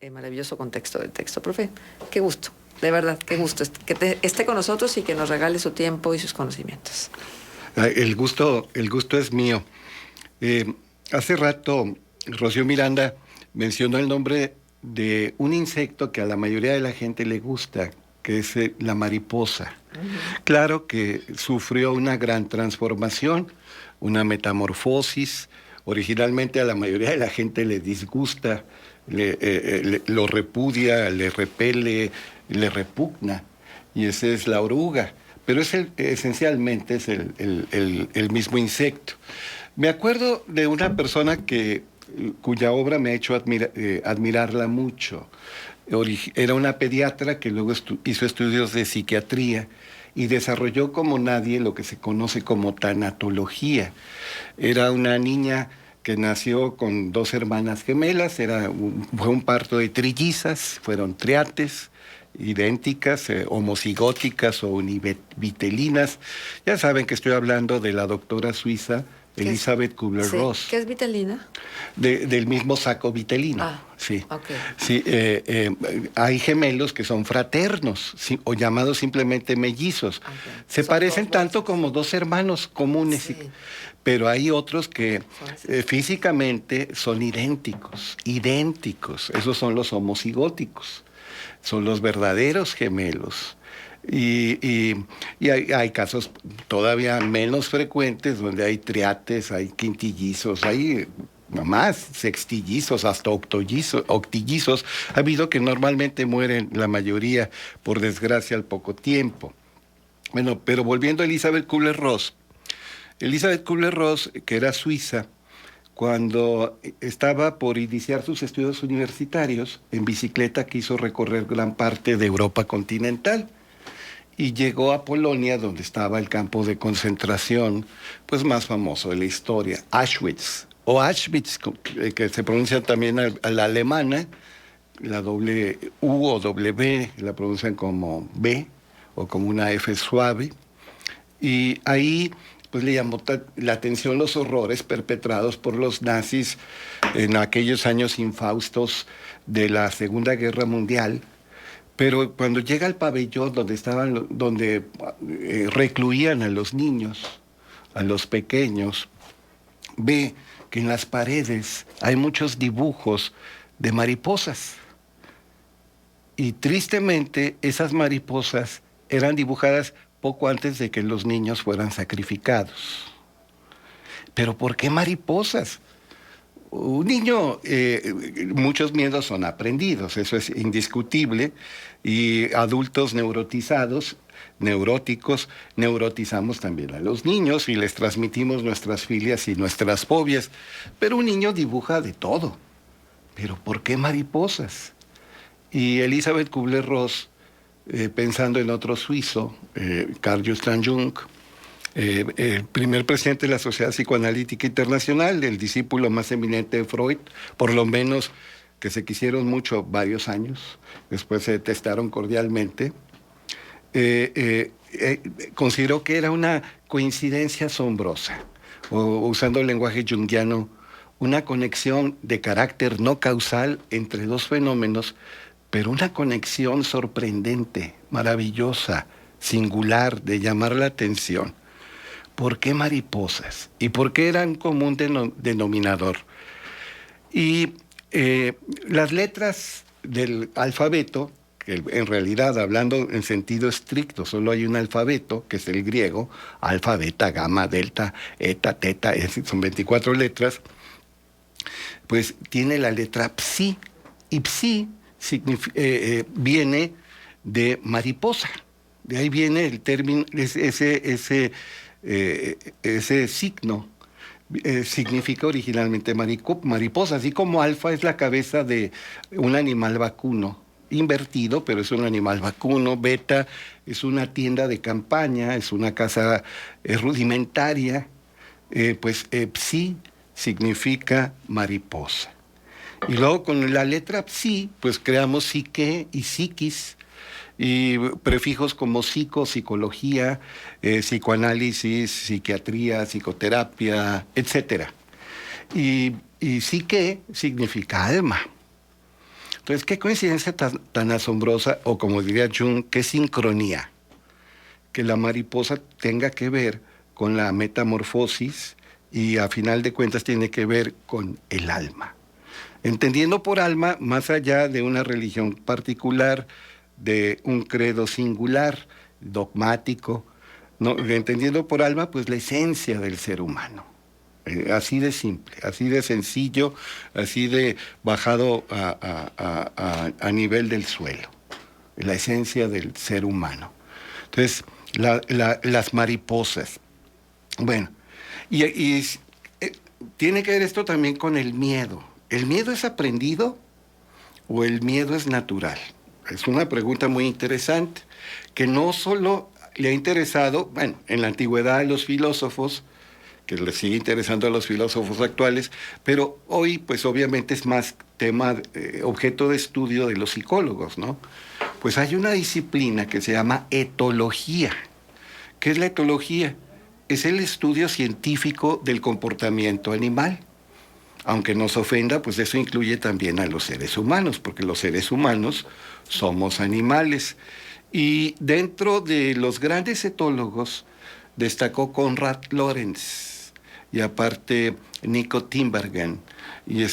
maravilloso contexto del texto. Profe, qué gusto, de verdad, qué gusto que esté con nosotros y que nos regale su tiempo y sus conocimientos. El gusto es mío. Hace rato Rocío Miranda mencionó el nombre de un insecto que a la mayoría de la gente le gusta, que es la mariposa. Claro que sufrió una gran transformación, una metamorfosis. Originalmente a la mayoría de la gente le disgusta, lo repudia, le repele, le repugna. Y esa es la oruga. Pero esencialmente es el mismo insecto. Me acuerdo de una persona cuya obra me ha hecho admirarla mucho. Era una pediatra que luego hizo estudios de psiquiatría y desarrolló como nadie lo que se conoce como tanatología. Era una niña que nació con 2 hermanas gemelas, fue un parto de trillizas, fueron triates, idénticas, homocigóticas o univitelinas. Ya saben que estoy hablando de la doctora suiza Elisabeth Kübler-Ross. Sí. ¿Qué es vitelina? Del mismo saco vitelino. Sí. Okay. Sí, hay gemelos que son fraternos, ¿sí? O llamados simplemente mellizos. Okay. Se parecen tanto como 2 hermanos comunes. Sí. Pero hay otros que físicamente son idénticos. Esos son los homocigóticos. Son los verdaderos gemelos. Y hay casos todavía menos frecuentes donde hay triates, hay quintillizos, hay más sextillizos, hasta octillizos. Ha habido que normalmente mueren la mayoría, por desgracia, al poco tiempo. Bueno, pero volviendo a Elisabeth Kübler-Ross. Elisabeth Kübler-Ross, que era suiza, cuando estaba por iniciar sus estudios universitarios, en bicicleta quiso recorrer gran parte de Europa continental y llegó a Polonia, donde estaba el campo de concentración pues más famoso de la historia, Auschwitz, o Auschwitz, que se pronuncia también a la alemana, la doble U o W la pronuncian como B o como una F suave, y ahí pues le llamó la atención los horrores perpetrados por los nazis en aquellos años infaustos de la Segunda Guerra Mundial. Pero cuando llega al pabellón donde recluían a los niños, a los pequeños, ve que en las paredes hay muchos dibujos de mariposas. Y tristemente esas mariposas eran dibujadas poco antes de que los niños fueran sacrificados. ¿Pero por qué mariposas? Un niño, muchos miedos son aprendidos, eso es indiscutible, y adultos neuróticos, neurotizamos también a los niños y les transmitimos nuestras filias y nuestras fobias, pero un niño dibuja de todo. ¿Pero por qué mariposas? Y Elisabeth Kübler-Ross, pensando en otro suizo, Carl Gustav Jung, el primer presidente de la Sociedad Psicoanalítica Internacional, el discípulo más eminente de Freud, por lo menos que se quisieron mucho varios años, después se detestaron cordialmente, consideró que era una coincidencia asombrosa, o usando el lenguaje junguiano, una conexión de carácter no causal entre 2 fenómenos, pero una conexión sorprendente, maravillosa, singular, de llamar la atención. ¿Por qué mariposas? ¿Y por qué eran común denominador? Y las letras del alfabeto, que en realidad, hablando en sentido estricto, solo hay un alfabeto, que es el griego, alfa, beta, gamma, delta, eta, teta, son 24 letras, pues tiene la letra psi, y psi viene de mariposa. De ahí viene el término, ese signo significa originalmente mariposa, así como alfa es la cabeza de un animal vacuno, invertido, pero es un animal vacuno. Beta es una tienda de campaña, es una casa rudimentaria. Psi significa mariposa. Y luego con la letra psi, pues creamos psique y psiquis, y prefijos como psico, psicología, psicoanálisis, psiquiatría, psicoterapia, etc. Y psique significa alma. Entonces, qué coincidencia tan asombrosa, o como diría Jung, qué sincronía, que la mariposa tenga que ver con la metamorfosis y a final de cuentas tiene que ver con el alma. Entendiendo por alma, más allá de una religión particular, de un credo singular, dogmático, ¿no? Entendiendo por alma, pues la esencia del ser humano. Así de simple, así de sencillo, así de bajado a nivel del suelo. La esencia del ser humano. Entonces, las mariposas. Bueno, y tiene que ver esto también con el miedo. ¿El miedo es aprendido o el miedo es natural? Es una pregunta muy interesante, que no solo le ha interesado, bueno, en la antigüedad a los filósofos, que les sigue interesando a los filósofos actuales, pero hoy, pues obviamente es más tema, objeto de estudio de los psicólogos, ¿no? Pues hay una disciplina que se llama etología. ¿Qué es la etología? Es el estudio científico del comportamiento animal. Aunque nos ofenda, pues eso incluye también a los seres humanos, porque los seres humanos somos animales. Y dentro de los grandes etólogos destacó Konrad Lorenz y aparte Nico Tinbergen. Y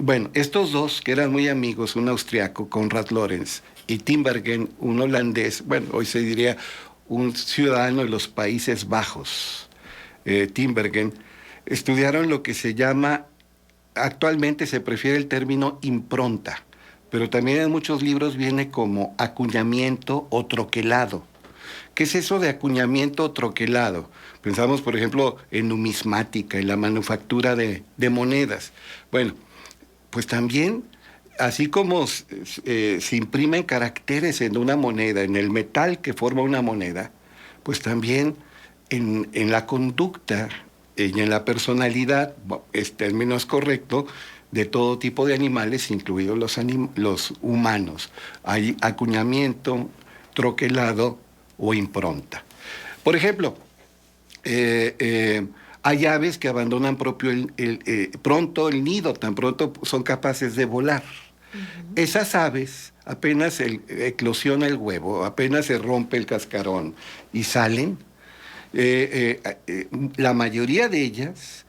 bueno, estos dos que eran muy amigos, un austriaco, Konrad Lorenz, y Tinbergen, un holandés, bueno, hoy se diría un ciudadano de los Países Bajos, Tinbergen, estudiaron lo que se llama, actualmente se prefiere el término impronta, pero también en muchos libros viene como acuñamiento o troquelado. ¿Qué es eso de acuñamiento o troquelado? Pensamos, por ejemplo, en numismática, en la manufactura de monedas. Bueno, pues también, así como se imprimen caracteres en una moneda, en el metal que forma una moneda, pues también en la conducta y en la personalidad, este término es correcto, de todo tipo de animales, incluidos los humanos. Hay acuñamiento, troquelado o impronta. Por ejemplo, hay aves que abandonan pronto el nido, tan pronto son capaces de volar. Uh-huh. Esas aves, apenas eclosiona el huevo, apenas se rompe el cascarón y salen, la mayoría de ellas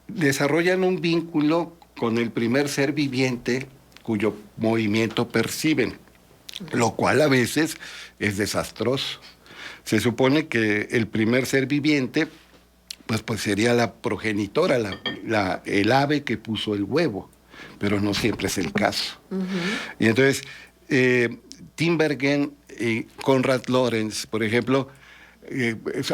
desarrollan un vínculo con el primer ser viviente cuyo movimiento perciben, lo cual a veces es desastroso. Se supone que el primer ser viviente pues sería la progenitora, el ave que puso el huevo, pero no siempre es el caso. Uh-huh. Y entonces, Tinbergen y Konrad Lorenz, por ejemplo,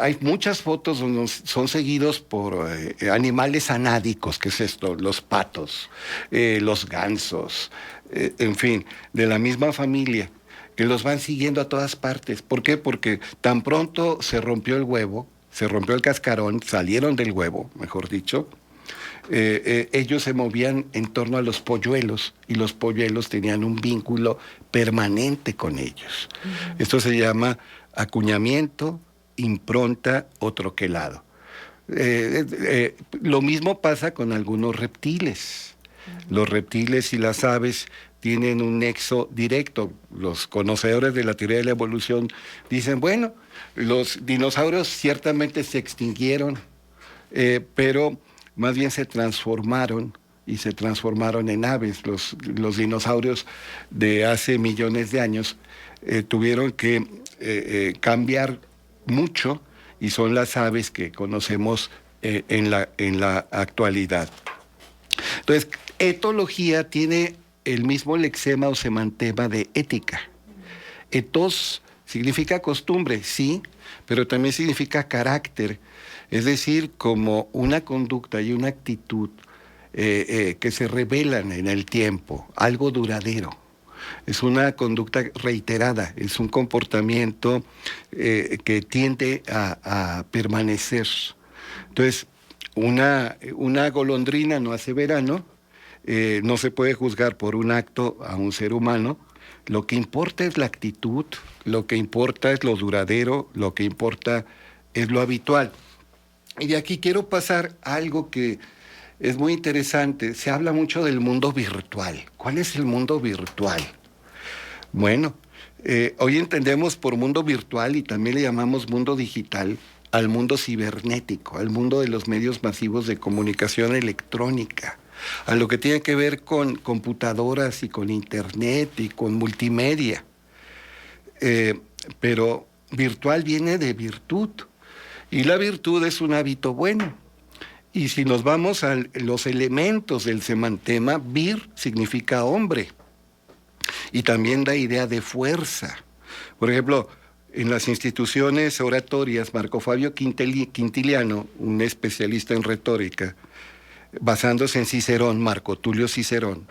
hay muchas fotos donde son seguidos por animales anádicos, ¿qué es esto? Los patos, los gansos, en fin, de la misma familia, que los van siguiendo a todas partes. ¿Por qué? Porque tan pronto se rompió el huevo, se rompió el cascarón, salieron del huevo, mejor dicho, ellos se movían en torno a los polluelos y los polluelos tenían un vínculo permanente con ellos. Uh-huh. Esto se llama acuñamiento, impronta o troquelado. Lo mismo pasa con algunos reptiles. Uh-huh. Los reptiles y las aves tienen un nexo directo. Los conocedores de la teoría de la evolución dicen, bueno, los dinosaurios ciertamente se extinguieron, pero más bien se transformaron y se transformaron en aves. Los dinosaurios de hace millones de años tuvieron que cambiar mucho y son las aves que conocemos en la actualidad. Entonces, etología tiene el mismo lexema o semantema de ética. Etos significa costumbre, sí, pero también significa carácter, es decir, como una conducta y una actitud que se revelan en el tiempo, algo duradero. Es una conducta reiterada, es un comportamiento que tiende a permanecer. Entonces, una golondrina no hace verano, no se puede juzgar por un acto a un ser humano. Lo que importa es la actitud, lo que importa es lo duradero, lo que importa es lo habitual. Y de aquí quiero pasar a algo que es muy interesante. Se habla mucho del mundo virtual. ¿Cuál es el mundo virtual? Bueno, hoy entendemos por mundo virtual y también le llamamos mundo digital al mundo cibernético, al mundo de los medios masivos de comunicación electrónica, a lo que tiene que ver con computadoras y con internet y con multimedia. Pero virtual viene de virtud y la virtud es un hábito bueno. Y si nos vamos a los elementos del semantema, vir significa hombre y también da idea de fuerza. Por ejemplo, en las instituciones oratorias, Marco Fabio Quintiliano, un especialista en retórica, basándose en Cicerón, Marco Tulio Cicerón,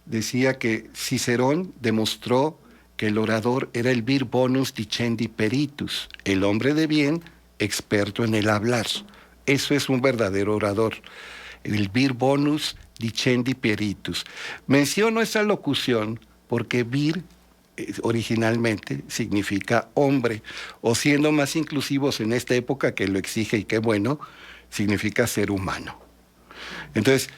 decía que Cicerón demostró que el orador era el vir bonus dicendi peritus, el hombre de bien, experto en el hablar. Eso es un verdadero orador, el vir bonus dicendi peritus. Menciono esa locución porque vir originalmente significa hombre, o siendo más inclusivos en esta época que lo exige y qué bueno, significa ser humano. Entonces,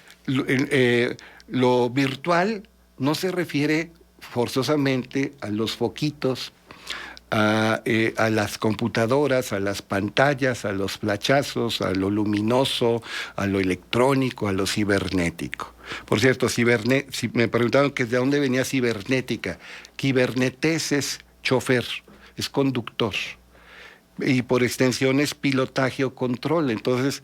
lo virtual no se refiere forzosamente a los foquitos, a las computadoras, a las pantallas, a los flachazos, a lo luminoso, a lo electrónico, a lo cibernético. Por cierto, si me preguntaron que de dónde venía cibernética, kibernetes es chofer, es conductor, y por extensión es pilotaje o control. Entonces,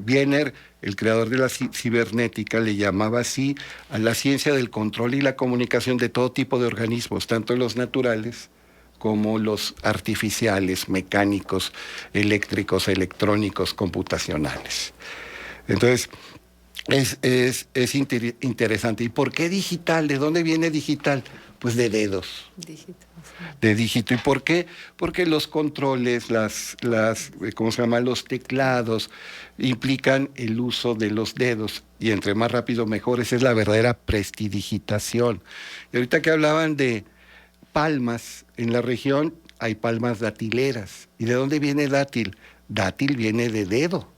Wiener, el creador de la cibernética, le llamaba así a la ciencia del control y la comunicación de todo tipo de organismos, tanto los naturales como los artificiales, mecánicos, eléctricos, electrónicos, computacionales. Entonces, es interesante. ¿Y por qué digital? ¿De dónde viene digital? Pues de dedos. Digital. De dígito. ¿Y por qué? Porque los controles, ¿cómo se llama? Los teclados implican el uso de los dedos. Y entre más rápido mejor. Esa es la verdadera prestidigitación. Y ahorita que hablaban de palmas, en la región hay palmas datileras. ¿Y de dónde viene dátil? Dátil viene de dedo.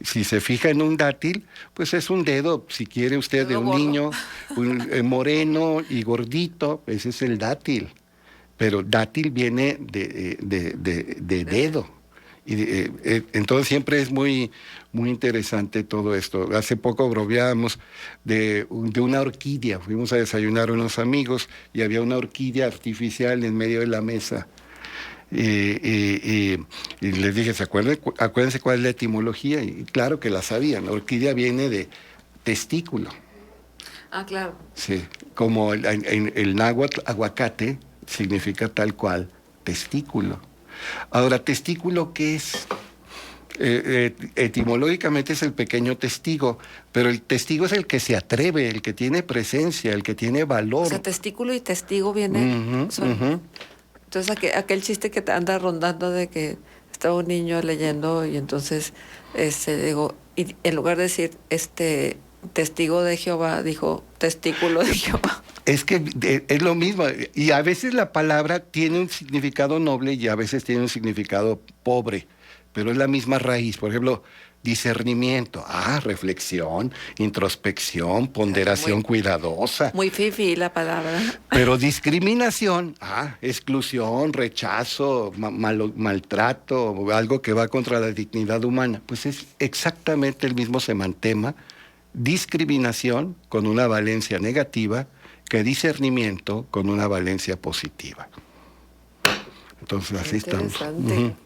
Si se fija en un dátil, pues es un dedo, si quiere usted, de un niño moreno y gordito, ese es el dátil. Pero dátil viene de dedo. Y entonces siempre es muy, muy interesante todo esto. Hace poco bromeábamos de una orquídea. Fuimos a desayunar unos amigos y había una orquídea artificial en medio de la mesa. Y les dije, acuérdense cuál es la etimología, y claro que la sabían. La orquídea viene de testículo. Ah, claro. Sí, como el náhuatl aguacate significa tal cual testículo. Ahora, ¿testículo qué es? Etimológicamente es el pequeño testigo, pero el testigo es el que se atreve, el que tiene presencia, el que tiene valor. O sea, testículo y testigo vienen... Entonces, aquel chiste que te anda rondando de que estaba un niño leyendo y entonces digo, y en lugar de decir testigo de Jehová, dijo testículo de Jehová. Es que es lo mismo, y a veces la palabra tiene un significado noble y a veces tiene un significado pobre, pero es la misma raíz. Por ejemplo, discernimiento, reflexión, introspección, ponderación cuidadosa. Muy fifi la palabra. Pero discriminación, exclusión, rechazo, maltrato, algo que va contra la dignidad humana. Pues es exactamente el mismo semantema, discriminación con una valencia negativa, que discernimiento con una valencia positiva. Entonces así estamos.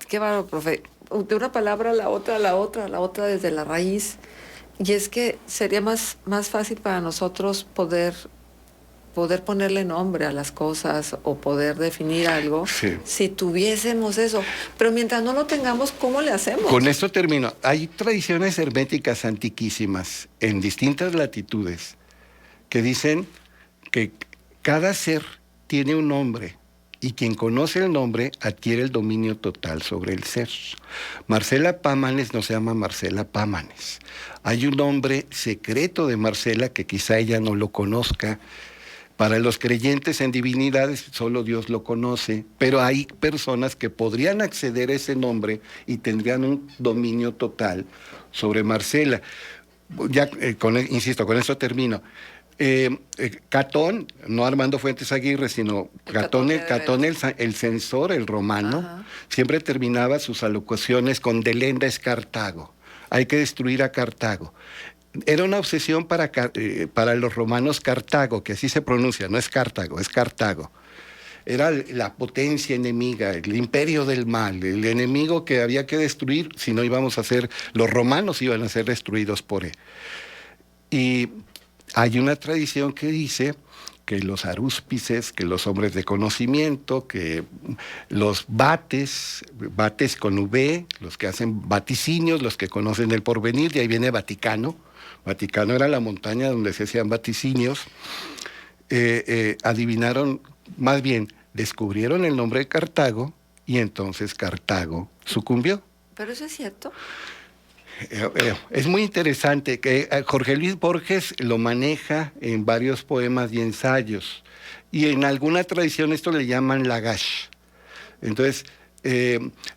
Qué bárbaro, profe. De una palabra a la otra desde la raíz. Y es que sería más fácil para nosotros poder ponerle nombre a las cosas o poder definir algo si tuviésemos eso. Pero mientras no lo tengamos, ¿cómo le hacemos? Con esto termino. Hay tradiciones herméticas antiquísimas en distintas latitudes que dicen que cada ser tiene un nombre y quien conoce el nombre adquiere el dominio total sobre el ser. Marcela Pámanes no se llama Marcela Pámanes. Hay un nombre secreto de Marcela que quizá ella no lo conozca, Para los creyentes en divinidades, solo Dios lo conoce, pero hay personas que podrían acceder a ese nombre y tendrían un dominio total sobre Marcela. Ya, insisto, con eso termino. Catón, no Armando Fuentes Aguirre, sino Catón, el censor, el romano, ajá, siempre terminaba sus alocuciones con delenda es Cartago. Hay que destruir a Cartago. Era una obsesión para los romanos Cartago, que así se pronuncia, no es Cartago, es Cartago. Era la potencia enemiga, el imperio del mal, el enemigo que había que destruir, si no íbamos a ser, los romanos iban a ser destruidos por él. Y hay una tradición que dice que los arúspices, que los hombres de conocimiento, que los bates con V, los que hacen vaticinios, los que conocen el porvenir, de ahí viene Vaticano. Vaticano era la montaña donde se hacían vaticinios. Adivinaron, más bien, descubrieron el nombre de Cartago y entonces Cartago sucumbió. ¿Pero eso es cierto? Es muy interesante que Jorge Luis Borges lo maneja en varios poemas y ensayos, y en alguna tradición esto le llaman lagash. Entonces,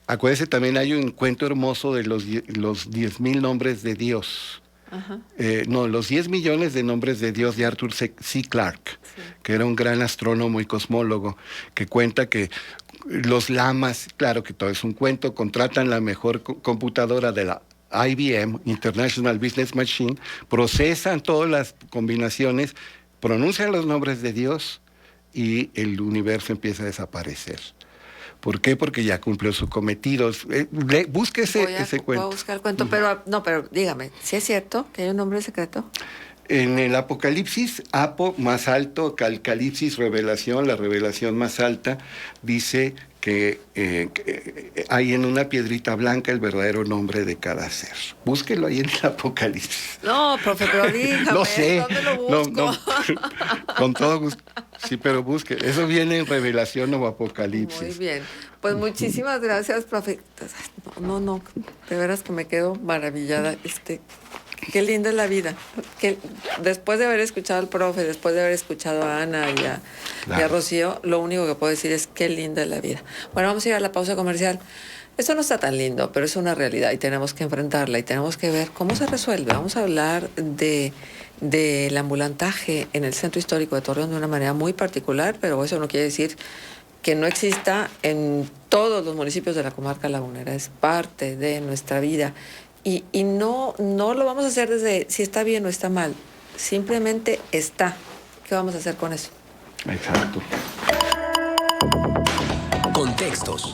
acuérdese, también hay un cuento hermoso de los 10,000 nombres de Dios. Los 10 millones de nombres de Dios de Arthur C. Clarke, sí, que era un gran astrónomo y cosmólogo, que cuenta que los lamas, claro que todo es un cuento, contratan la mejor computadora de la IBM, International Business Machine, procesan todas las combinaciones, pronuncian los nombres de Dios y el universo empieza a desaparecer. ¿Por qué? Porque ya cumplió su cometido. Busque ese cuento. Voy a buscar el cuento, pero dígame, ¿sí es cierto que hay un nombre secreto? En el Apocalipsis, Apo más alto, Calcalipsis, revelación, la revelación más alta, dice que hay en una piedrita blanca el verdadero nombre de cada ser. Búsquelo ahí en el Apocalipsis. No, profe, pero dígame, no sé, ¿dónde lo busco? No, con todo gusto. Sí, pero busque. Eso viene en Revelación o Apocalipsis. Muy bien. Pues muchísimas gracias, profe. No, de veras que me quedo maravillada. Qué linda es la vida. Que después de haber escuchado al profe, después de haber escuchado a Ana y a Rocío, lo único que puedo decir es qué linda es la vida. Bueno, vamos a ir a la pausa comercial. Esto no está tan lindo, pero es una realidad y tenemos que enfrentarla y tenemos que ver cómo se resuelve. Vamos a hablar del ambulantaje en el centro histórico de Torreón de una manera muy particular, pero eso no quiere decir que no exista en todos los municipios de la comarca lagunera. Es parte de nuestra vida. Y no lo vamos a hacer desde si está bien o está mal. Simplemente está. ¿Qué vamos a hacer con eso? Exacto. Contextos.